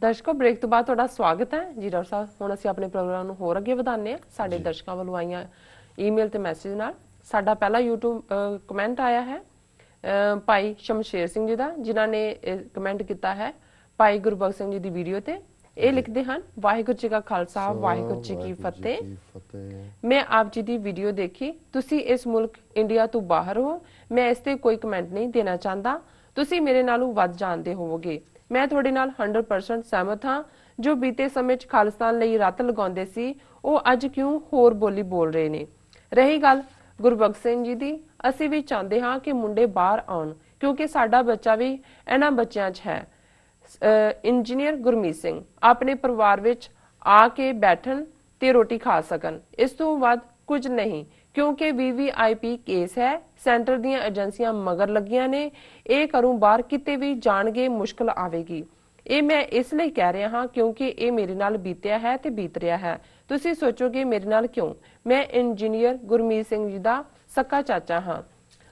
ਦਰਸ਼ਕੋ break तो बाद ਤੁਹਾਡਾ ਸਵਾਗਤ ਹੈ ਜੀ ਡਾਕਟਰ ਸਾਹਿਬ। ਹੁਣ ਅਸੀਂ ਆਪਣੇ ਪ੍ਰੋਗਰਾਮ ਨੂੰ ਹੋਰ ਅੱਗੇ ਵਧਾਉਂਦੇ ਹਾਂ। ਸਾਡੇ ਦਰਸ਼ਕਾਂ ਵੱਲੋਂ ਆਈਆਂ ਈਮੇਲ ਤੇ ਮੈਸੇਜ ਨਾਲ ਸਾਡਾ ਪਹਿਲਾ YouTube ਕਮੈਂਟ ਆਇਆ ਹੈ ਭਾਈ ਸ਼ਮਸ਼ੇਰ ਸਿੰਘ ਜੀ ਦਾ, ਜਿਨ੍ਹਾਂ ਨੇ ਕਮੈਂਟ ਕੀਤਾ ਹੈ ਭਾਈ ਗੁਰਬਖਸ਼ ਸਿੰਘ ਜੀ ਦੀ ਵੀਡੀਓ ਤੇ। ਇਹ ਲਿਖਦੇ ਹਨ, ਵਾਹਿਗੁਰੂ ਜੀ ਕਾ ਖਾਲਸਾ ਵਾਹਿਗੁਰੂ ਜੀ ਕੀ ਫਤਿਹ। मैं आप जी ਦੀ ਵੀਡੀਓ ਦੇਖੀ, ਤੁਸੀਂ ਇਸ ਮੁਲਕ ਇੰਡੀਆ ਤੋਂ ਬਾਹਰ ਹੋ। ਮੈਂ ਇਸ ਤੇ ਕੋਈ ਕਮੈਂਟ ਨਹੀਂ ਦੇਣਾ ਚਾਹੁੰਦਾ, ਤੁਸੀਂ ਮੇਰੇ ਨਾਲੋਂ ਵੱਧ ਜਾਣਦੇ ਹੋਵੋਗੇ। मैं ਤੁਹਾਡੇ ਨਾਲ 100% ਸਹਿਮਤ ਹਾਂ। ਜੋ ਬੀਤੇ ਸਮੇਂ 'ਚ ਖਾਲਿਸਤਾਨ ਲਈ ਰੱਤ ਲਗਾਉਂਦੇ ਸੀ, ਉਹ ਅੱਜ ਕਿਉਂ ਹੋਰ ਬੋਲੀ ਬੋਲ ਰਹੇ ਨੇ। ਰਹੀ ਗੱਲ ਗੁਰਬਖਸ਼ ਸਿੰਘ ਜੀ ਦੀ, ਅਸੀਂ ਵੀ ਚਾਹੁੰਦੇ ਹਾਂ ਕਿ ਮੁੰਡੇ ਬਾਹਰ ਆਉਣ, ਕਿਉਂਕਿ ਸਾਡਾ ਬੱਚਾ ਵੀ ਇਹਨਾਂ ਬੱਚਿਆਂ 'ਚ ਹੈ। ਇੰਜੀਨੀਅਰ ਗੁਰਮੀਤ ਸਿੰਘ ਆਪਣੇ ਪਰਿਵਾਰ ਵਿੱਚ ਆ ਕੇ ਬੈਠਣ ਤੇ ਰੋਟੀ ਖਾ ਸਕਣ, ਇਸ ਤੋਂ ਵੱਧ ਕੁਝ ਨਹੀਂ, क्योंकि VVIP केस है। सेंटर ਦੀਆਂ ਏਜੰਸੀਆਂ ਮਗਰ ਲੱਗੀਆਂ ਨੇ। ਇਹ ਘਰੋਂ ਬਾਹਰ ਕਿਤੇ ਵੀ ਜਾਣਗੇ ਮੁਸ਼ਕਲ ਆਵੇਗੀ। ਇਹ ਮੈਂ ਇਸ ਲਈ ਕਹਿ ਰਿਹਾ ਹਾਂ ਕਿਉਂਕਿ ਇਹ ਮੇਰੇ ਨਾਲ ਬੀਤਿਆ ਹੈ ਤੇ ਬੀਤ ਰਿਹਾ ਹੈ। ਤੁਸੀਂ ਸੋਚੋਗੇ ਮੇਰੇ ਨਾਲ ਕਿਉਂ। ਮੈਂ ਇੰਜੀਨੀਅਰ ਗੁਰਮੀਤ ਸਿੰਘ ਜੀ ਦਾ ਸਕਾ ਚਾਚਾ ਹਾਂ।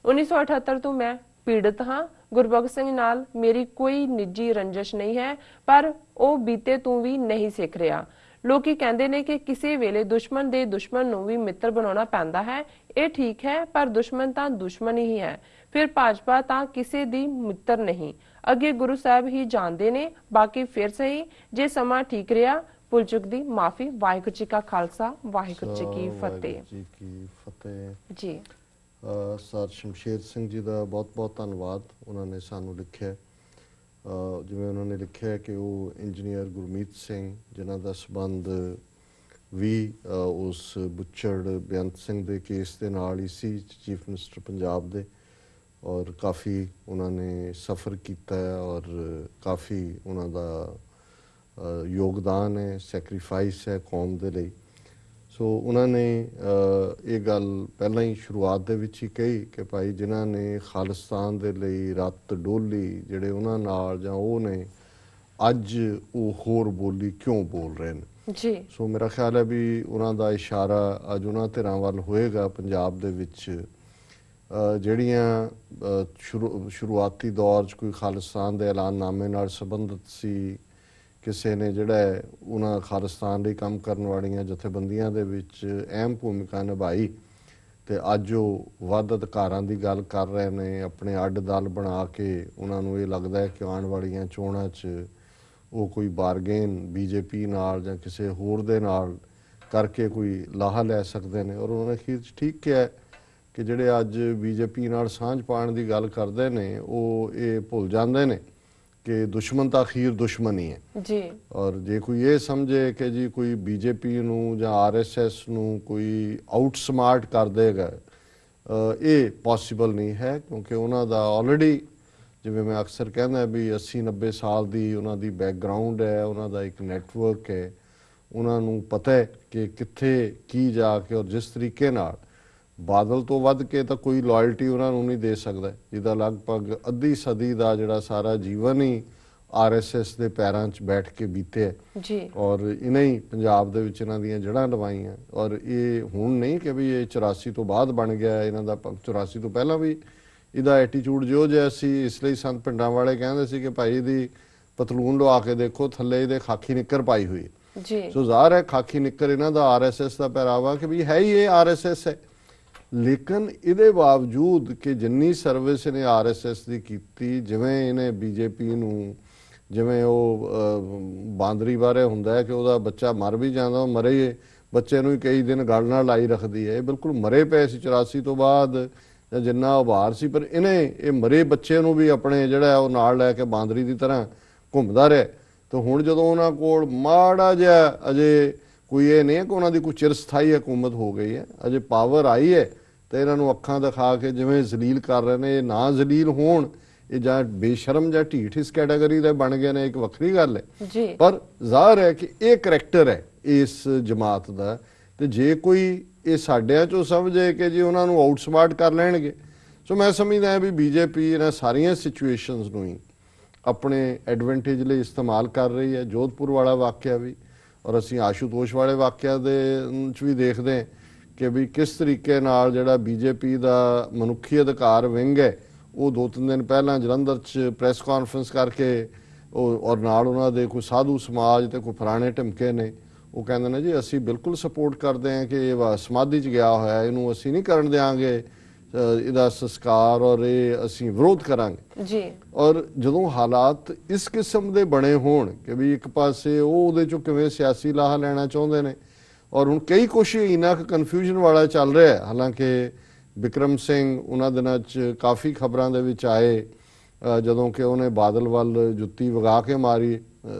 1978 ਤੋਂ ਮੈਂ ਪੀੜਤ ਹਾਂ। ਗੁਰਬਖਸ਼ ਸਿੰਘ ਨਾਲ ਮੇਰੀ ਕੋਈ ਨਿੱਜੀ ਰੰਜਿਸ਼ ਨਹੀਂ ਹੈ, ਪਰ ਉਹ ਬੀਤੇ ਤੋਂ ਵੀ ਨਹੀਂ ਸਿੱਖ ਰਿਹਾ। ਲੋਕੀ ਕਹਿੰਦੇ ਨੇ ਕਿ ਕਿਸੇ ਵੇਲੇ ਦੁਸ਼ਮਣ ਦੇ ਦੁਸ਼ਮਣ ਨੂੰ ਵੀ ਮਿੱਤਰ ਬਣਾਉਣਾ ਪੈਂਦਾ ਹੈ। ਇਹ ਠੀਕ ਹੈ, ਪਰ ਦੁਸ਼ਮਣ ਤਾਂ ਦੁਸ਼ਮਣ ਹੀ ਹੈ। ਫਿਰ ਭਾਜਪਾ ਤਾਂ ਕਿਸੇ ਦੀ ਮਿੱਤਰ ਨਹੀਂ, ਅੱਗੇ ਗੁਰੂ ਸਾਹਿਬ ਹੀ ਜਾਣਦੇ ਨੇ। ਬਾਕੀ ਫਿਰ ਸਹੀ, ਜੇ ਸਮਾਂ ਠੀਕ ਰਿਹਾ ਭੁੱਲ ਚੁੱਕ ਦੀ ਮਾਫੀ। ਵਾਹਿਗੁਰੂ ਜੀ ਕਾ ਖਾਲਸਾ ਵਾਹਿਗੁਰੂ ਜੀ ਕੀ ਫਤਿਹ ਜੀ। ਸਰ ਸ਼ਮਸ਼ੇਰ ਸਿੰਘ ਜੀ ਦਾ ਬਹੁਤ ਬਹੁਤ ਧੰਨਵਾਦ। ਉਹਨਾਂ ਨੇ ਸਾਨੂੰ ਲਿਖਿਆ, ਜਿਵੇਂ ਉਹਨਾਂ ਨੇ ਲਿਖਿਆ ਕਿ ਉਹ ਇੰਜੀਨੀਅਰ ਗੁਰਮੀਤ ਸਿੰਘ, ਜਿਨ੍ਹਾਂ ਦਾ ਸੰਬੰਧ ਵੀ ਉਸ ਬੁੱਚੜ ਬੇਅੰਤ ਸਿੰਘ ਦੇ ਕੇਸ ਦੇ ਨਾਲ ਹੀ ਸੀ, ਚੀਫ ਮਿਨਿਸਟਰ ਪੰਜਾਬ ਦੇ, ਔਰ ਕਾਫੀ ਉਹਨਾਂ ਨੇ ਸਫ਼ਰ ਕੀਤਾ ਹੈ ਔਰ ਕਾਫੀ ਉਹਨਾਂ ਦਾ ਯੋਗਦਾਨ ਹੈ, ਸੈਕਰੀਫਾਈਸ ਹੈ ਕੌਮ ਦੇ ਲਈ। ਸੋ ਉਹਨਾਂ ਨੇ ਇਹ ਗੱਲ ਪਹਿਲਾਂ ਹੀ ਸ਼ੁਰੂਆਤ ਦੇ ਵਿੱਚ ਹੀ ਕਹੀ ਕਿ ਭਾਈ ਜਿਨ੍ਹਾਂ ਨੇ ਖਾਲਿਸਤਾਨ ਦੇ ਲਈ ਰੱਤ ਡੋਲੀ, ਜਿਹੜੇ ਉਹਨਾਂ ਨਾਲ ਜਾਂ ਉਹ ਨੇ, ਅੱਜ ਉਹ ਹੋਰ ਬੋਲੀ ਕਿਉਂ ਬੋਲ ਰਹੇ ਨੇ ਜੀ। ਸੋ ਮੇਰਾ ਖਿਆਲ ਹੈ ਵੀ ਉਹਨਾਂ ਦਾ ਇਸ਼ਾਰਾ ਅੱਜ ਉਹਨਾਂ ਧਿਰਾਂ ਵੱਲ ਹੋਏਗਾ ਪੰਜਾਬ ਦੇ ਵਿੱਚ ਜਿਹੜੀਆਂ ਸ਼ੁਰੂਆਤੀ ਦੌਰ 'ਚ ਕੋਈ ਖਾਲਿਸਤਾਨ ਦੇ ਐਲਾਨਨਾਮੇ ਨਾਲ ਸੰਬੰਧਿਤ ਸੀ। ਕਿਸੇ ਨੇ ਜਿਹੜਾ ਉਹਨਾਂ ਖਾਲਿਸਤਾਨ ਲਈ ਕੰਮ ਕਰਨ ਵਾਲੀਆਂ ਜਥੇਬੰਦੀਆਂ ਦੇ ਵਿੱਚ ਅਹਿਮ ਭੂਮਿਕਾ ਨਿਭਾਈ ਅਤੇ ਅੱਜ ਉਹ ਵੱਧ ਅਧਿਕਾਰਾਂ ਦੀ ਗੱਲ ਕਰ ਰਹੇ ਨੇ। ਆਪਣੇ ਅੱਡ ਦਲ ਬਣਾ ਕੇ ਉਹਨਾਂ ਨੂੰ ਇਹ ਲੱਗਦਾ ਹੈ ਕਿ ਆਉਣ ਵਾਲੀਆਂ ਚੋਣਾਂ 'ਚ ਉਹ ਕੋਈ ਬਾਰਗੇਨ BJP ਨਾਲ ਜਾਂ ਕਿਸੇ ਹੋਰ ਦੇ ਨਾਲ ਕਰਕੇ ਕੋਈ ਲਾਹਾ ਲੈ ਸਕਦੇ ਨੇ। ਔਰ ਉਹਨਾਂ ਨੇ ਅਖੀਰ 'ਚ ਠੀਕ ਕਿਹਾ ਕਿ ਜਿਹੜੇ ਅੱਜ BJP ਨਾਲ ਸਾਂਝ ਪਾਉਣ ਦੀ ਗੱਲ ਕਰਦੇ ਨੇ, ਉਹ ਇਹ ਭੁੱਲ ਜਾਂਦੇ ਨੇ ਕਿ ਦੁਸ਼ਮਣ ਤਾਂ ਅਖੀਰ ਦੁਸ਼ਮਣ ਹੀ ਹੈ ਜੀ। ਔਰ ਜੇ ਕੋਈ ਇਹ ਸਮਝੇ ਕਿ ਜੀ ਕੋਈ BJP ਨੂੰ ਜਾਂ RSS ਨੂੰ ਕੋਈ ਆਊਟਸਮਾਰਟ ਕਰ ਦੇਗਾ, ਇਹ ਪੋਸੀਬਲ ਨਹੀਂ ਹੈ। ਕਿਉਂਕਿ ਉਹਨਾਂ ਦਾ ਆਲਰੇਡੀ, ਜਿਵੇਂ ਮੈਂ ਅਕਸਰ ਕਹਿੰਦਾ ਵੀ 80-90 ਸਾਲ ਦੀ ਉਹਨਾਂ ਦੀ ਬੈਕਗਰਾਊਂਡ ਹੈ, ਉਹਨਾਂ ਦਾ ਇੱਕ ਨੈਟਵਰਕ ਹੈ। ਉਹਨਾਂ ਨੂੰ ਪਤਾ ਹੈ ਕਿ ਕਿੱਥੇ ਕੀ ਜਾ ਕੇ, ਔਰ ਜਿਸ ਤਰੀਕੇ ਨਾਲ ਬਾਦਲ ਤੋਂ ਵੱਧ ਕੇ ਤਾਂ ਕੋਈ ਲਾਇਲਟੀ ਉਹਨਾਂ ਨੂੰ ਨਹੀਂ ਦੇ ਸਕਦਾ, ਜਿਹਦਾ ਲਗਭਗ ਅੱਧੀ ਸਦੀ ਦਾ ਜਿਹੜਾ ਸਾਰਾ ਜੀਵਨ ਹੀ RSS ਦੇ ਪੈਰਾਂ 'ਚ ਬੈਠ ਕੇ ਬੀਤੇ ਜੀ। ਔਰ ਇਹਨਾਂ ਹੀ ਪੰਜਾਬ ਦੇ ਵਿੱਚ ਇਹਨਾਂ ਦੀਆਂ ਜੜ੍ਹਾਂ ਲਵਾਈਆਂ। ਔਰ ਇਹ ਹੁਣ ਨਹੀਂ ਕਿ ਵੀ ਇਹ 84 ਤੋਂ ਬਾਅਦ ਬਣ ਗਿਆ, ਇਹਨਾਂ ਦਾ 84 ਤੋਂ ਪਹਿਲਾਂ ਵੀ ਇਹਦਾ ਐਟੀਟਿਊਡ ਜਿਹੋ ਜਿਹਾ ਸੀ। ਇਸ ਲਈ ਸੰਤ ਪਿੰਡਾਂ ਵਾਲੇ ਕਹਿੰਦੇ ਸੀ ਕਿ ਭਾਈ ਇਹਦੀ ਪਤਲੂਨ ਲਵਾ ਕੇ ਦੇਖੋ, ਥੱਲੇ ਇਹਦੇ ਖਾਕੀ ਨਿੱਕਰ ਪਾਈ ਹੋਈ ਜੀ। ਸੋ ਜ਼ਾਹਰ ਹੈ ਖਾਕੀ ਨਿੱਕਰ ਇਹਨਾਂ ਦਾ RSS ਦਾ ਪਹਿਰਾਵਾ ਕਿ ਵੀ ਹੈ ਹੀ ਇਹ RSS ਹੈ। ਲੇਕਿਨ ਇਹਦੇ ਬਾਵਜੂਦ ਕਿ ਜਿੰਨੀ ਸਰਵਿਸ ਇਹਨੇ RSS ਦੀ ਕੀਤੀ, ਜਿਵੇਂ ਇਹਨੇ BJP ਨੂੰ, ਜਿਵੇਂ ਉਹ ਬਾਂਦਰੀ ਬਾਰੇ ਹੁੰਦਾ ਹੈ ਕਿ ਉਹਦਾ ਬੱਚਾ ਮਰ ਵੀ ਜਾਂਦਾ, ਉਹ ਮਰੇ ਬੱਚੇ ਨੂੰ ਹੀ ਕਈ ਦਿਨ ਗਲ ਨਾਲ ਲਾਈ ਰੱਖਦੀ ਹੈ। ਇਹ ਬਿਲਕੁਲ ਮਰੇ ਪਏ ਸੀ 84 ਤੋਂ ਬਾਅਦ ਜਾਂ ਜਿੰਨਾ ਉਭਾਰ ਸੀ, ਪਰ ਇਹਨੇ ਇਹ ਮਰੇ ਬੱਚੇ ਨੂੰ ਵੀ ਆਪਣੇ ਜਿਹੜਾ ਉਹ ਨਾਲ ਲੈ ਕੇ ਬਾਂਦਰੀ ਦੀ ਤਰ੍ਹਾਂ ਘੁੰਮਦਾ ਰਿਹਾ। ਤਾਂ ਹੁਣ ਜਦੋਂ ਉਹਨਾਂ ਕੋਲ ਮਾੜਾ ਜਿਹਾ ਅਜੇ ਕੋਈ ਇਹ ਨਹੀਂ ਹੈ ਕਿ ਉਹਨਾਂ ਦੀ ਕੋਈ ਚਿਰਸਥਾਈ ਹਕੂਮਤ ਹੋ ਗਈ ਹੈ, ਅਜੇ ਪਾਵਰ ਆਈ ਹੈ, ਤੇ ਇਹਨਾਂ ਨੂੰ ਅੱਖਾਂ ਦਿਖਾ ਕੇ ਜਿਵੇਂ ਜ਼ਲੀਲ ਕਰ ਰਹੇ ਨੇ। ਇਹ ਨਾ ਜ਼ਲੀਲ ਹੋਣ, ਇਹ ਜਾਂ ਬੇਸ਼ਰਮ ਜਾਂ ਢੀਠ ਇਸ ਕੈਟਾਗਰੀ ਦੇ ਬਣ ਗਏ ਨੇ, ਇੱਕ ਵੱਖਰੀ ਗੱਲ ਹੈ। ਪਰ ਜ਼ਾਹਰ ਹੈ ਕਿ ਇਹ ਕਰੈਕਟਰ ਹੈ ਇਸ ਜਮਾਤ ਦਾ। ਤੇ ਜੇ ਕੋਈ ਇਹ ਸਾਡਿਆਂ ਚੋਂ ਸਮਝੇ ਕਿ ਜੀ ਉਹਨਾਂ ਨੂੰ ਆਊਟਸਮਾਰਟ ਕਰ ਲੈਣਗੇ, ਸੋ ਮੈਂ ਸਮਝਦਾ ਵੀ BJP ਇਹਨਾਂ ਸਾਰੀਆਂ ਸਿਚੁਏਸ਼ਨਸ ਨੂੰ ਹੀ ਆਪਣੇ ਐਡਵਾਂਟੇਜ ਲਈ ਇਸਤੇਮਾਲ ਕਰ ਰਹੀ ਹੈ। ਜੋਧਪੁਰ ਵਾਲਾ ਵਾਕਿਆ ਵੀ, ਔਰ ਅਸੀਂ ਆਸ਼ੂਤੋਸ਼ ਵਾਲੇ ਵਾਕਿਆ ਦੇ 'ਚ ਵੀ ਦੇਖਦੇ ਹਾਂ ਕਿ ਵੀ ਕਿਸ ਤਰੀਕੇ ਨਾਲ ਜਿਹੜਾ BJP ਦਾ ਮਨੁੱਖੀ ਅਧਿਕਾਰ ਵਿੰਗ ਹੈ, ਉਹ 2-3 ਦਿਨ ਪਹਿਲਾਂ ਜਲੰਧਰ 'ਚ ਪ੍ਰੈਸ ਕਾਨਫਰੰਸ ਕਰਕੇ ਔਰ ਨਾਲ ਉਹਨਾਂ ਦੇ ਕੋਈ ਸਾਧੂ ਸਮਾਜ ਤੇ ਕੋਈ ਪੁਰਾਣੇ ਢਿਮਕੇ ਨੇ, ਉਹ ਕਹਿੰਦੇ ਨੇ ਜੀ ਅਸੀਂ ਬਿਲਕੁਲ ਸਪੋਰਟ ਕਰਦੇ ਹਾਂ ਕਿ ਇਹ ਸਮਾਧੀ 'ਚ ਗਿਆ ਹੋਇਆ, ਇਹਨੂੰ ਅਸੀਂ ਨਹੀਂ ਕਰਨ ਦਿਆਂਗੇ ਇਹਦਾ ਸੰਸਕਾਰ, ਔਰ ਇਹ ਅਸੀਂ ਵਿਰੋਧ ਕਰਾਂਗੇ ਜੀ। ਔਰ ਜਦੋਂ ਹਾਲਾਤ ਇਸ ਕਿਸਮ ਦੇ ਬਣੇ ਹੋਣ ਕਿ ਵੀ ਇੱਕ ਪਾਸੇ ਉਹ ਉਹਦੇ 'ਚੋਂ ਕਿਵੇਂ ਸਿਆਸੀ ਲਾਹਾ ਲੈਣਾ ਚਾਹੁੰਦੇ ਨੇ, ਔਰ ਹੁਣ ਕਈ ਕੁਛ ਇੰਨਾ ਕੁ ਕਨਫਿਊਜ਼ਨ ਵਾਲਾ ਚੱਲ ਰਿਹਾ ਹੈ। ਹਾਲਾਂਕਿ ਬਿਕਰਮ ਸਿੰਘ ਉਹਨਾਂ ਦਿਨਾਂ 'ਚ ਕਾਫੀ ਖਬਰਾਂ ਦੇ ਵਿੱਚ ਆਏ ਜਦੋਂ ਕਿ ਉਹਨੇ ਬਾਦਲ ਵੱਲ ਜੁੱਤੀ ਵਗਾ ਕੇ ਮਾਰੀ,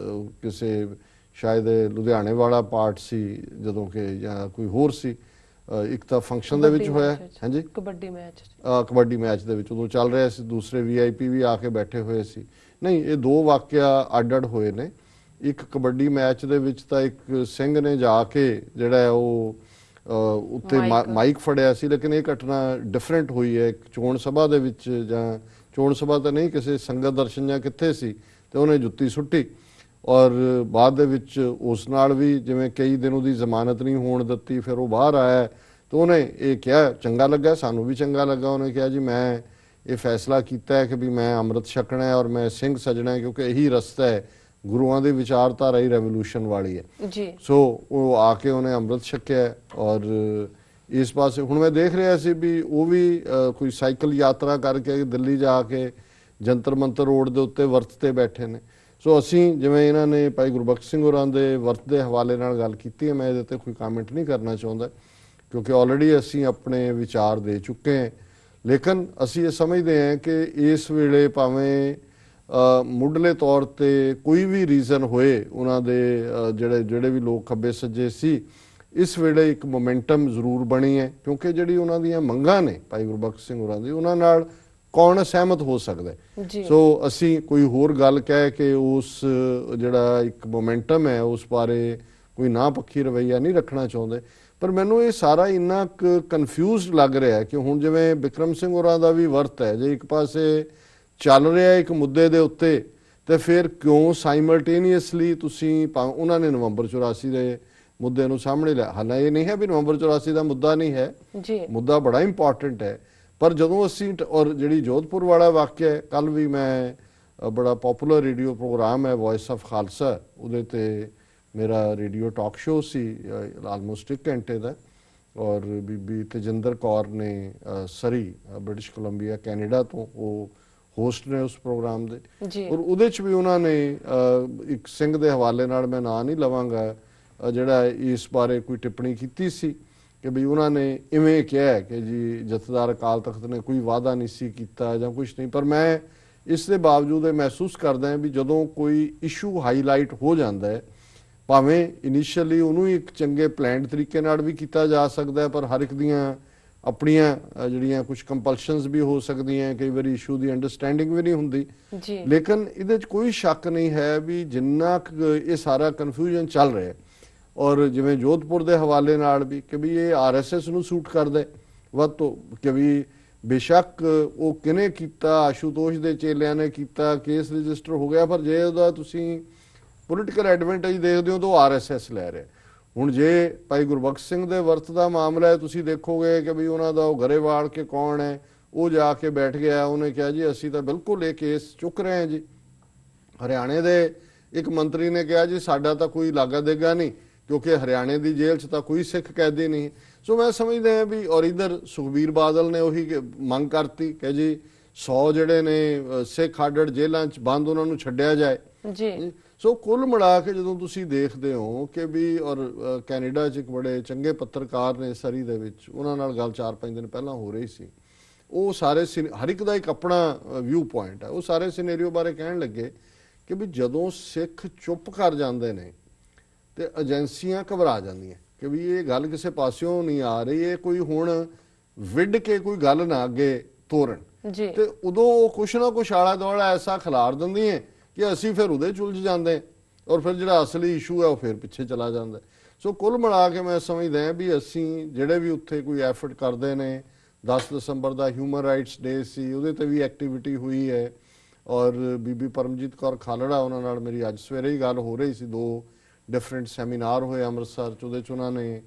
ਕਿਸੇ ਸ਼ਾਇਦ ਲੁਧਿਆਣੇ ਵਾਲਾ ਪਾਰਟ ਸੀ ਜਦੋਂ ਕਿ ਜਾਂ ਕੋਈ ਹੋਰ ਸੀ, ਇੱਕ ਤਾਂ ਫੰਕਸ਼ਨ ਦੇ ਵਿੱਚ ਹੋਇਆ, ਹਾਂਜੀ ਕਬੱਡੀ ਮੈਚ ਦੇ ਵਿੱਚ ਉਦੋਂ ਚੱਲ ਰਿਹਾ ਸੀ, ਦੂਸਰੇ VIP ਵੀ ਆ ਕੇ ਬੈਠੇ ਹੋਏ ਸੀ। ਨਹੀਂ, ਇਹ ਦੋ ਵਾਕਿਆ ਅੱਡ-ਅੱਡ ਹੋਏ ਨੇ। ਇੱਕ ਕਬੱਡੀ ਮੈਚ ਦੇ ਵਿੱਚ ਤਾਂ ਇੱਕ ਸਿੰਘ ਨੇ ਜਾ ਕੇ ਜਿਹੜਾ ਉਹ ਉੱਤੇ ਮਾਈਕ ਫੜਿਆ ਸੀ, ਲੇਕਿਨ ਇਹ ਘਟਨਾ ਡਿਫਰੈਂਟ ਹੋਈ ਹੈ। ਇੱਕ ਚੋਣ ਸਭਾ ਦੇ ਵਿੱਚ, ਜਾਂ ਚੋਣ ਸਭਾ ਤਾਂ ਨਹੀਂ, ਕਿਸੇ ਸੰਗਤ ਦਰਸ਼ਨ ਜਾਂ ਕਿੱਥੇ ਸੀ, ਤੇ ਉਹਨੇ ਜੁੱਤੀ ਸੁੱਟੀ ਔਰ ਬਾਅਦ ਦੇ ਵਿੱਚ ਉਸ ਨਾਲ ਵੀ ਜਿਵੇਂ ਕਈ ਦਿਨ ਉਹਦੀ ਜ਼ਮਾਨਤ ਨਹੀਂ ਹੋਣ ਦਿੱਤੀ, ਫਿਰ ਉਹ ਬਾਹਰ ਆਇਆ ਤੇ ਉਹਨੇ ਇਹ ਕਿਹਾ, ਚੰਗਾ ਲੱਗਾ, ਸਾਨੂੰ ਵੀ ਚੰਗਾ ਲੱਗਾ, ਉਹਨੇ ਕਿਹਾ ਜੀ ਮੈਂ ਇਹ ਫੈਸਲਾ ਕੀਤਾ ਹੈ ਕਿ ਵੀ ਮੈਂ ਅੰਮ੍ਰਿਤ ਛਕਣਾ ਹੈ ਔਰ ਮੈਂ ਸਿੰਘ ਸਜਣਾ ਹੈ, ਕਿਉਂਕਿ ਇਹੀ ਰਸਤਾ ਹੈ, ਗੁਰੂਆਂ ਦੀ ਵਿਚਾਰਧਾਰਾ ਹੀ ਰੈਵੋਲੂਸ਼ਨ ਵਾਲੀ ਹੈ ਜੀ। ਸੋ ਉਹ ਆ ਕੇ ਉਹਨੇ ਅੰਮ੍ਰਿਤ ਛਕਿਆ ਔਰ ਇਸ ਪਾਸੇ ਹੁਣ ਮੈਂ ਦੇਖ ਰਿਹਾ ਸੀ ਵੀ ਉਹ ਵੀ ਕੋਈ ਸਾਈਕਲ ਯਾਤਰਾ ਕਰਕੇ ਦਿੱਲੀ ਜਾ ਕੇ ਜੰਤਰ ਮੰਤਰ ਰੋਡ ਦੇ ਉੱਤੇ ਵਰਤ ਤੇ ਬੈਠੇ ਨੇ। ਸੋ ਅਸੀਂ ਜਿਵੇਂ ਇਹਨਾਂ ਨੇ ਭਾਈ ਗੁਰਬਖਸ਼ ਸਿੰਘ ਹੋਰਾਂ ਦੇ ਵਰਤ ਦੇ ਹਵਾਲੇ ਨਾਲ ਗੱਲ ਕੀਤੀ ਹੈ, ਮੈਂ ਇਹਦੇ ਤੇ ਕੋਈ ਕਮੈਂਟ ਨਹੀਂ ਕਰਨਾ ਚਾਹੁੰਦਾ ਕਿਉਂਕਿ ਆਲਰੇਡੀ ਅਸੀਂ ਆਪਣੇ ਵਿਚਾਰ ਦੇ ਚੁੱਕੇ ਹਾਂ। ਲੇਕਿਨ ਅਸੀਂ ਇਹ ਸਮਝਦੇ ਹਾਂ ਕਿ ਇਸ ਵੇਲੇ ਭਾਵੇਂ ਮੁੱਢਲੇ ਤੌਰ ਤੇ ਕੋਈ ਵੀ ਰੀਜ਼ਨ ਹੋਏ, ਉਹਨਾਂ ਦੇ ਜਿਹੜੇ ਵੀ ਲੋਕ ਖੱਬੇ ਸੱਜੇ ਸੀ, ਇਸ ਵੇਲੇ ਇੱਕ ਮੋਮੈਂਟਮ ਜ਼ਰੂਰ ਬਣੀ ਹੈ ਕਿਉਂਕਿ ਜਿਹੜੀ ਉਹਨਾਂ ਦੀਆਂ ਮੰਗਾਂ ਨੇ ਭਾਈ ਗੁਰਬਖਸ਼ ਸਿੰਘ ਹੋਰਾਂ ਦੀ, ਉਹਨਾਂ ਨਾਲ ਕੌਣ ਸਹਿਮਤ ਹੋ ਸਕਦਾ ਹੈ। ਸੋ ਅਸੀਂ ਕੋਈ ਹੋਰ ਗੱਲ ਕਹਿ ਕੇ ਉਸ ਜਿਹੜਾ ਇੱਕ ਮੋਮੈਂਟਮ ਹੈ ਉਸ ਬਾਰੇ ਕੋਈ ਨਾ ਪੱਖੀ ਰਵੱਈਆ ਨਹੀਂ ਰੱਖਣਾ ਚਾਹੁੰਦੇ। ਪਰ ਮੈਨੂੰ ਇਹ ਸਾਰਾ ਇੰਨਾ ਕਨਫਿਊਜ਼ਡ ਲੱਗ ਰਿਹਾ ਹੈ ਕਿ ਹੁਣ ਜਿਵੇਂ ਬਿਕਰਮ ਸਿੰਘ ਹੋਰਾਂ ਦਾ ਵੀ ਵਰਤ ਹੈ, ਜੇ ਇੱਕ ਪਾਸੇ ਚੱਲ ਰਿਹਾ ਇੱਕ ਮੁੱਦੇ ਦੇ ਉੱਤੇ, ਤੇ ਫਿਰ ਕਿਉਂ ਸਾਈਮਲਟੇਨੀਅਸਲੀ ਤੁਸੀਂ ਉਹਨਾਂ ਨੇ ਨਵੰਬਰ 84 ਦੇ ਮੁੱਦੇ ਨੂੰ ਸਾਹਮਣੇ ਲਿਆ। ਹਾਲਾਂਕਿ ਇਹ ਨਹੀਂ ਹੈ ਵੀ ਨਵੰਬਰ 84 ਦਾ ਮੁੱਦਾ ਨਹੀਂ ਹੈ, ਮੁੱਦਾ ਬੜਾ ਇੰਪੋਰਟੈਂਟ ਹੈ, ਪਰ ਜਦੋਂ ਅਸੀਂ ਔਰ ਜਿਹੜੀ ਜੋਧਪੁਰ ਵਾਲਾ ਵਾਕਿਆ ਹੈ, ਕੱਲ ਵੀ ਮੈਂ ਬੜਾ ਪਪੂਲਰ ਰੇਡੀਓ ਪ੍ਰੋਗਰਾਮ ਹੈ ਵੌਇਸ ਆਫ ਖਾਲਸਾ, ਉਹਦੇ ਤੇ ਮੇਰਾ ਰੇਡੀਓ ਟਾਕ ਸ਼ੋ ਸੀ ਆਲਮੋਸਟ 1 ਘੰਟੇ ਦਾ, ਔਰ ਬੀਬੀ ਤੇਜਿੰਦਰ ਕੌਰ ਨੇ ਸਰੀ ਬ੍ਰਿਟਿਸ਼ ਕੋਲੰਬੀਆ ਕੈਨੇਡਾ ਤੋਂ ਉਹ ਹੋਸਟ ਨੇ ਉਸ ਪ੍ਰੋਗਰਾਮ ਦੇ, ਔਰ ਉਹਦੇ 'ਚ ਵੀ ਉਹਨਾਂ ਨੇ ਇੱਕ ਸਿੰਘ ਦੇ ਹਵਾਲੇ ਨਾਲ ਮੈਂ ਨਾਂ ਨਹੀਂ ਲਵਾਂਗਾ ਜਿਹੜਾ ਇਸ ਬਾਰੇ ਕੋਈ ਟਿੱਪਣੀ ਕੀਤੀ ਸੀ ਕਿ ਵੀ ਉਹਨਾਂ ਨੇ ਇਵੇਂ ਕਿਹਾ ਕਿ ਜੀ ਜਥੇਦਾਰ ਅਕਾਲ ਤਖਤ ਨੇ ਕੋਈ ਵਾਅਦਾ ਨਹੀਂ ਸੀ ਕੀਤਾ ਜਾਂ ਕੁਝ ਨਹੀਂ। ਪਰ ਮੈਂ ਇਸ ਦੇ ਬਾਵਜੂਦ ਇਹ ਮਹਿਸੂਸ ਕਰਦਾ ਹਾਂ ਵੀ ਜਦੋਂ ਕੋਈ ਇਸ਼ੂ ਹਾਈਲਾਈਟ ਹੋ ਜਾਂਦਾ ਹੈ, ਭਾਵੇਂ ਇਨੀਸ਼ੀਅਲੀ ਉਹਨੂੰ ਇੱਕ ਚੰਗੇ ਪਲਾਨਡ ਤਰੀਕੇ ਨਾਲ ਵੀ ਕੀਤਾ ਜਾ ਸਕਦਾ ਹੈ, ਪਰ ਹਰ ਇੱਕ ਦੀਆਂ ਆਪਣੀਆਂ ਜਿਹੜੀਆਂ ਕੁਝ ਕੰਪਲਸ਼ਨਸ ਵੀ ਹੋ ਸਕਦੀਆਂ, ਕਈ ਵਾਰੀ ਇਸ਼ੂ ਦੀ ਅੰਡਰਸਟੈਂਡਿੰਗ ਵੀ ਨਹੀਂ ਹੁੰਦੀ। ਲੇਕਿਨ ਇਹਦੇ 'ਚ ਕੋਈ ਸ਼ੱਕ ਨਹੀਂ ਹੈ ਵੀ ਜਿੰਨਾ ਇਹ ਸਾਰਾ ਕਨਫਿਊਜ਼ਨ ਚੱਲ ਰਿਹਾ, ਔਰ ਜਿਵੇਂ ਜੋਧਪੁਰ ਦੇ ਹਵਾਲੇ ਨਾਲ ਵੀ ਕਿ ਵੀ ਇਹ RSS ਨੂੰ ਸੂਟ ਕਰਦਾ ਵੱਧ ਤੋਂ, ਕਿ ਵੀ ਬੇਸ਼ੱਕ ਉਹ ਕਿਹਨੇ ਕੀਤਾ, ਆਸ਼ੂਤੋਸ਼ ਦੇ ਚੇਲਿਆਂ ਨੇ ਕੀਤਾ, ਕੇਸ ਰਜਿਸਟਰ ਹੋ ਗਿਆ, ਪਰ ਜੇ ਉਹਦਾ ਤੁਸੀਂ ਪੋਲੀਟੀਕਲ ਐਡਵਾਂਟੇਜ ਦੇਖਦੇ ਹੋ ਤਾਂ ਉਹ RSS ਲੈ ਰਿਹਾ। ਹੁਣ ਜੇ ਭਾਈ ਗੁਰਬਖਸ਼ ਸਿੰਘ ਦੇ ਵਰਤ ਦਾ ਮਾਮਲਾ ਹੈ, ਤੁਸੀਂ ਦੇਖੋਗੇ ਕਿ ਵੀ ਉਹਨਾਂ ਦਾ ਉਹ ਗਰੇਵਾਲ ਕੇ ਕੌਣ ਹੈ, ਉਹ ਜਾ ਕੇ ਬੈਠ ਗਿਆ, ਉਹਨੇ ਕਿਹਾ ਜੀ ਅਸੀਂ ਤਾਂ ਬਿਲਕੁਲ ਇਹ ਕੇਸ ਚੁੱਕ ਰਹੇ ਹਾਂ ਜੀ। ਹਰਿਆਣੇ ਦੇ ਇੱਕ ਮੰਤਰੀ ਨੇ ਕਿਹਾ ਜੀ ਸਾਡਾ ਤਾਂ ਕੋਈ ਲਾਗਾ ਦੇਗਾ ਨਹੀਂ ਕਿਉਂਕਿ ਹਰਿਆਣੇ ਦੀ ਜੇਲ੍ਹ 'ਚ ਤਾਂ ਕੋਈ ਸਿੱਖ ਕੈਦੀ ਨਹੀਂ। ਸੋ ਮੈਂ ਸਮਝਦਾ ਹਾਂ ਵੀ, ਔਰ ਇਧਰ ਸੁਖਬੀਰ ਬਾਦਲ ਨੇ ਉਹੀ ਮੰਗ ਕਰਤੀ ਕਿ ਜੀ 100 ਜਿਹੜੇ ਨੇ ਸਿੱਖ ਆਡੜ ਜੇਲ੍ਹਾਂ 'ਚ ਬੰਦ ਉਹਨਾਂ ਨੂੰ ਛੱਡਿਆ ਜਾਏ ਜੀ। ਸੋ ਕੁੱਲ ਮਿਲਾ ਕੇ ਜਦੋਂ ਤੁਸੀਂ ਦੇਖਦੇ ਹੋ ਕਿ ਵੀ, ਔਰ ਕੈਨੇਡਾ 'ਚ ਇੱਕ ਬੜੇ ਚੰਗੇ ਪੱਤਰਕਾਰ ਨੇ ਸਰੀ ਦੇ ਵਿੱਚ, ਉਹਨਾਂ ਨਾਲ ਗੱਲ 4-5 ਦਿਨ ਪਹਿਲਾਂ ਹੋ ਰਹੀ ਸੀ, ਉਹ ਸਾਰੇ ਹਰ ਇੱਕ ਦਾ ਇੱਕ ਆਪਣਾ ਵਿਊ ਪੁਆਇੰਟ ਹੈ, ਉਹ ਸਾਰੇ ਸਿਨੈਰੀਓ ਬਾਰੇ ਕਹਿਣ ਲੱਗੇ ਕਿ ਵੀ ਜਦੋਂ ਸਿੱਖ ਚੁੱਪ ਕਰ ਜਾਂਦੇ ਨੇ ਤੇ ਏਜੰਸੀਆਂ ਘਬਰਾ ਜਾਂਦੀਆਂ ਕਿ ਵੀ ਇਹ ਗੱਲ ਕਿਸੇ ਪਾਸਿਓਂ ਨਹੀਂ ਆ ਰਹੀ, ਇਹ ਕੋਈ ਹੁਣ ਵਿੱਢ ਕੇ ਕੋਈ ਗੱਲ ਨਾ ਅੱਗੇ ਤੋਰਨ, ਤੇ ਉਦੋਂ ਉਹ ਕੁਛ ਨਾ ਕੁਛ ਆਲਾ ਦੁਆਲਾ ਐਸਾ ਖਿਲਾਰ ਦਿੰਦੀਆਂ ਕਿ ਅਸੀਂ ਫਿਰ ਉਹਦੇ ਉਲਝ ਜਾਂਦੇ, ਔਰ ਫਿਰ ਜਿਹੜਾ ਅਸਲੀ ਇਸ਼ੂ ਹੈ ਉਹ ਫਿਰ ਪਿੱਛੇ ਚਲਾ ਜਾਂਦਾ। ਸੋ ਕੁੱਲ ਮਿਲਾ ਕੇ ਮੈਂ ਸਮਝਦਾ ਵੀ ਅਸੀਂ ਜਿਹੜੇ ਵੀ ਉੱਥੇ ਕੋਈ ਐਫਰਟ ਕਰਦੇ ਨੇ, 10 ਦਸੰਬਰ ਦਾ ਹਿਊਮਨ ਰਾਈਟਸ ਡੇ ਸੀ, ਉਹਦੇ ਤੇ ਵੀ ਐਕਟੀਵਿਟੀ ਹੋਈ ਹੈ, ਔਰ ਬੀਬੀ ਪਰਮਜੀਤ ਕੌਰ ਖਾਲੜਾ ਉਹਨਾਂ ਨਾਲ ਮੇਰੀ ਅੱਜ ਸਵੇਰੇ ਹੀ ਗੱਲ ਹੋ ਰਹੀ ਸੀ, 2 ਡਿਫਰੈਂਟ ਸੈਮੀਨਾਰ ਹੋਏ ਅੰਮ੍ਰਿਤਸਰ 'ਚ, ਉਹਦੇ 'ਚ ਉਹਨਾਂ ਨੇ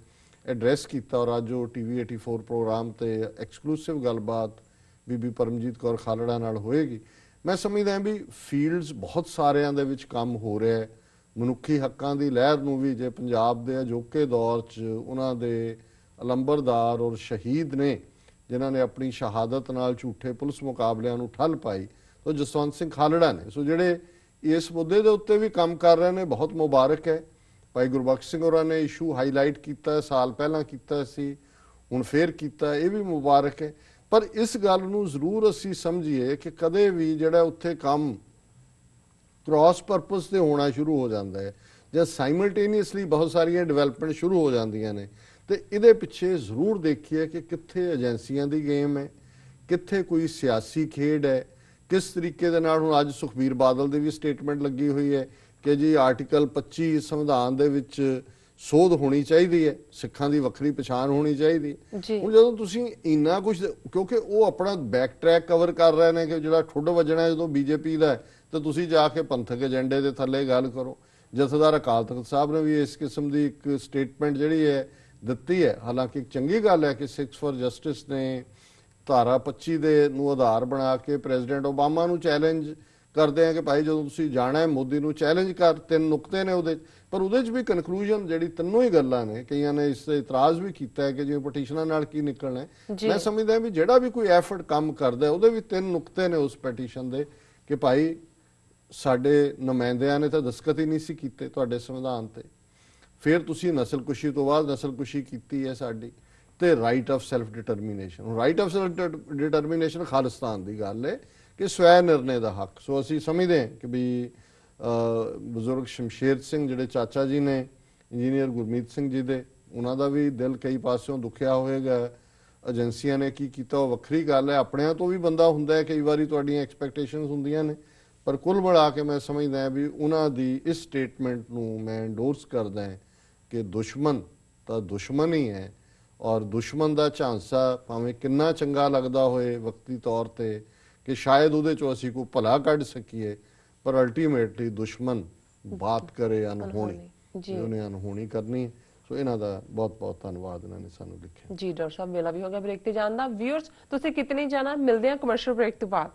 ਐਡਰੈਸ ਕੀਤਾ, ਔਰ ਅੱਜ ਉਹ TV 84 ਪ੍ਰੋਗਰਾਮ ਤੇ ਐਕਸਕਲੂਸਿਵ ਗੱਲਬਾਤ ਬੀਬੀ ਪਰਮਜੀਤ ਕੌਰ ਖਾਲੜਾ ਨਾਲ ਹੋਏਗੀ। ਮੈਂ ਸਮਝਦਾ ਵੀ ਫੀਲਡਸ ਬਹੁਤ ਸਾਰਿਆਂ ਦੇ ਵਿੱਚ ਕੰਮ ਹੋ ਰਿਹਾ ਹੈ। ਮਨੁੱਖੀ ਹੱਕਾਂ ਦੀ ਲਹਿਰ ਨੂੰ ਵੀ ਜੇ ਪੰਜਾਬ ਦੇ ਅਜੋਕੇ ਦੌਰ 'ਚ ਉਹਨਾਂ ਦੇ ਅਲੰਬਰਦਾਰ ਔਰ ਸ਼ਹੀਦ ਨੇ ਜਿਨ੍ਹਾਂ ਨੇ ਆਪਣੀ ਸ਼ਹਾਦਤ ਨਾਲ ਝੂਠੇ ਪੁਲਿਸ ਮੁਕਾਬਲਿਆਂ ਨੂੰ ਠੱਲ ਪਾਈ, ਤਾਂ ਜਸਵੰਤ ਸਿੰਘ ਖਾਲੜਾ ਨੇ। ਸੋ ਜਿਹੜੇ ਇਸ ਮੁੱਦੇ ਦੇ ਉੱਤੇ ਵੀ ਕੰਮ ਕਰ ਰਹੇ ਨੇ, ਬਹੁਤ ਮੁਬਾਰਕ ਹੈ। ਭਾਈ ਗੁਰਬਖਸ਼ ਸਿੰਘ ਹੋਰਾਂ ਨੇ ਇਸ਼ੂ ਹਾਈਲਾਈਟ ਕੀਤਾ, ਸਾਲ ਪਹਿਲਾਂ ਕੀਤਾ ਸੀ, ਹੁਣ ਫੇਰ ਕੀਤਾ, ਇਹ ਵੀ ਮੁਬਾਰਕ ਹੈ। ਪਰ ਇਸ ਗੱਲ ਨੂੰ ਜ਼ਰੂਰ ਅਸੀਂ ਸਮਝੀਏ ਕਿ ਕਦੇ ਵੀ ਜਿਹੜਾ ਉੱਥੇ ਕੰਮ ਕ੍ਰਾਸ ਪਰਪਸ ਤੇ ਹੋਣਾ ਸ਼ੁਰੂ ਹੋ ਜਾਂਦਾ ਹੈ ਜਾਂ ਸਾਈਮਲਟੇਨੀਅਸਲੀ ਬਹੁਤ ਸਾਰੀਆਂ ਡਿਵੈਲਪਮੈਂਟ ਸ਼ੁਰੂ ਹੋ ਜਾਂਦੀਆਂ ਨੇ, ਤੇ ਇਹਦੇ ਪਿੱਛੇ ਜ਼ਰੂਰ ਦੇਖੀਏ ਕਿ ਕਿੱਥੇ ਏਜੰਸੀਆਂ ਦੀ ਗੇਮ ਹੈ, ਕਿੱਥੇ ਕੋਈ ਸਿਆਸੀ ਖੇਡ ਹੈ, ਕਿਸ ਤਰੀਕੇ ਦੇ ਨਾਲ। ਹੁਣ ਅੱਜ ਸੁਖਬੀਰ ਬਾਦਲ ਦੀ ਵੀ ਸਟੇਟਮੈਂਟ ਲੱਗੀ ਹੋਈ ਹੈ ਕਿ ਜੀ ਆਰਟੀਕਲ 25 ਸੰਵਿਧਾਨ ਦੇ ਵਿੱਚ ਸੋਧ ਹੋਣੀ ਚਾਹੀਦੀ ਹੈ, ਸਿੱਖਾਂ ਦੀ ਵੱਖਰੀ ਪਛਾਣ ਹੋਣੀ ਚਾਹੀਦੀ ਹੈ। ਹੁਣ ਜਦੋਂ ਤੁਸੀਂ ਇੰਨਾ ਕੁਝ, ਕਿਉਂਕਿ ਉਹ ਆਪਣਾ ਬੈਕ ਟਰੈਕ ਕਵਰ ਕਰ ਰਹੇ ਨੇ ਕਿ ਜਿਹੜਾ ਠੁੱਡ ਵੱਜਣਾ ਜਦੋਂ ਬੀਜੇਪੀ ਦਾ ਹੈ, ਤਾਂ ਤੁਸੀਂ ਜਾ ਕੇ ਪੰਥਕ ਏਜੰਡੇ ਦੇ ਥੱਲੇ ਗੱਲ ਕਰੋ। ਜਥੇਦਾਰ ਅਕਾਲ ਤਖਤ ਸਾਹਿਬ ਨੇ ਵੀ ਇਸ ਕਿਸਮ ਦੀ ਇੱਕ ਸਟੇਟਮੈਂਟ ਜਿਹੜੀ ਹੈ ਦਿੱਤੀ ਹੈ। ਹਾਲਾਂਕਿ ਇੱਕ ਚੰਗੀ ਗੱਲ ਹੈ ਕਿ ਸਿੱਖਸ ਫॉर ਜਸਟਿਸ ਨੇ ਧਾਰਾ 25 ਦੇ ਨੂੰ ਆਧਾਰ ਬਣਾ ਕੇ ਪ੍ਰੈਜ਼ੀਡੈਂਟ ਓਬਾਮਾ ਨੂੰ ਚੈਲੰਜ ਕਰਦੇ ਆ ਕਿ ਭਾਈ ਜਦੋਂ ਤੁਸੀਂ ਜਾਣਾ ਹੈ ਮੋਦੀ ਨੂੰ ਚੈਲੰਜ ਕਰ। 3 ਨੁਕਤੇ ਨੇ ਉਹਦੇ, ਪਰ ਉਹਦੇ 'ਚ ਵੀ ਕਨਕਲੂਜਨ ਜਿਹੜੀ ਤਿੰਨੋਂ ਹੀ ਗੱਲਾਂ ਨੇ, ਕਈਆਂ ਨੇ ਇਸ ਤੇ ਇਤਰਾਜ਼ ਵੀ ਕੀਤਾ ਹੈ ਕਿ ਜਿਵੇਂ ਪਟੀਸ਼ਨਾਂ ਨਾਲ ਕੀ ਨਿਕਲਣਾ ਹੈ। ਮੈਂ ਸਮਝਦਾ ਵੀ ਜਿਹੜਾ ਵੀ ਕੋਈ ਐਫਰਟ ਕੰਮ ਕਰਦਾ ਉਹਦੇ ਵੀ 3 ਨੁਕਤੇ ਨੇ ਉਸ ਪਟੀਸ਼ਨ ਦੇ ਕਿ ਭਾਈ ਸਾਡੇ ਨੁਮਾਇੰਦਿਆਂ ਨੇ ਤਾਂ ਦਸਤਖਤ ਹੀ ਨਹੀਂ ਸੀ ਕੀਤੇ ਤੁਹਾਡੇ ਸੰਵਿਧਾਨ ਤੇ, ਫਿਰ ਤੁਸੀਂ ਨਸਲਕੁਸ਼ੀ ਤੋਂ ਬਾਅਦ ਨਸਲਕੁਸ਼ੀ ਕੀਤੀ ਹੈ ਸਾਡੀ, ਤੇ right of self determination. Right of self determination Khalistan ਦੀ ਗੱਲ ਹੈ ਕਿ ਸਵੈ ਨਿਰਣੇ ਦਾ ਹੱਕ। ਸੋ ਅਸੀਂ ਸਮਝਦੇ ਹਾਂ ਕਿ ਵੀ ਬਜ਼ੁਰਗ ਸ਼ਮਸ਼ੇਰ ਸਿੰਘ ਜਿਹੜੇ ਚਾਚਾ ਜੀ ਨੇ ਇੰਜੀਨੀਅਰ ਗੁਰਮੀਤ ਸਿੰਘ ਜੀ ਦੇ, ਉਹਨਾਂ ਦਾ ਵੀ ਦਿਲ ਕਈ ਪਾਸਿਓਂ ਦੁਖਿਆ ਹੋਏਗਾ। ਏਜੰਸੀਆਂ ਨੇ ਕੀ ਕੀਤਾ ਉਹ ਵੱਖਰੀ ਗੱਲ ਹੈ, ਆਪਣਿਆਂ ਤੋਂ ਵੀ ਬੰਦਾ ਹੁੰਦਾ ਹੈ, ਕਈ ਵਾਰੀ ਤੁਹਾਡੀਆਂ ਐਕਸਪੈਕਟੇਸ਼ਨਸ ਹੁੰਦੀਆਂ ਨੇ, ਪਰ ਕੁੱਲ ਮਿਲਾ ਕੇ ਮੈਂ ਸਮਝਦਾ ਹਾਂ ਵੀ ਉਹਨਾਂ ਦੀ ਇਸ ਸਟੇਟਮੈਂਟ ਨੂੰ ਮੈਂ ਐਂਡੋਰਸ ਕਰਦਾ ਹਾਂ ਕਿ ਦੁਸ਼ਮਣ ਤਾਂ ਦੁਸ਼ਮਣ ਹੀ ਹੈ, ਔਰ ਦੁਸ਼ਮਣ ਦਾ ਝਾਂਸਾ ਭਾਵੇਂ ਕਿੰਨਾ ਚੰਗਾ ਲੱਗਦਾ ਹੋਏ ਵਕਤੀ ਤੌਰ ਤੇ ਕਿ ਸ਼ਾਇਦ ਉਹਦੇ ਚੋਂ ਅਸੀਂ ਕੋਈ ਭਲਾ ਕੱਢ ਸਕੀਏ, ਪਰ ਅਲਟੀਮੇਟਲੀ ਦੁਸ਼ਮਣ ਬਾਤ ਕਰੇ ਅਨਹੋਣੀ, ਉਹਨੇ ਅਨਹੋਣੀ ਕਰਨੀ ਹੈ। ਸੋ ਇਹਨਾਂ ਦਾ ਬਹੁਤ ਬਹੁਤ ਧੰਨਵਾਦ, ਇਹਨਾਂ ਨੇ ਸਾਨੂੰ ਲਿਖਿਆ। ਜੀ ਡਾਕਟਰ ਸਾਹਿਬ, ਵੇਲਾ ਵੀ ਹੋ ਗਿਆ ਬ੍ਰੇਕ ਤੇ ਜਾਣ ਦਾ। ਵਿਊਅਰਸ ਤੁਸੀਂ ਕਿਤੇ ਨਹੀਂ ਜਾਣਾ, ਮਿਲਦੇ ਹਾਂ ਕਮਰਸ਼ੀਅਲ ਬ੍ਰੇਕ ਤੋਂ ਬਾਅਦ।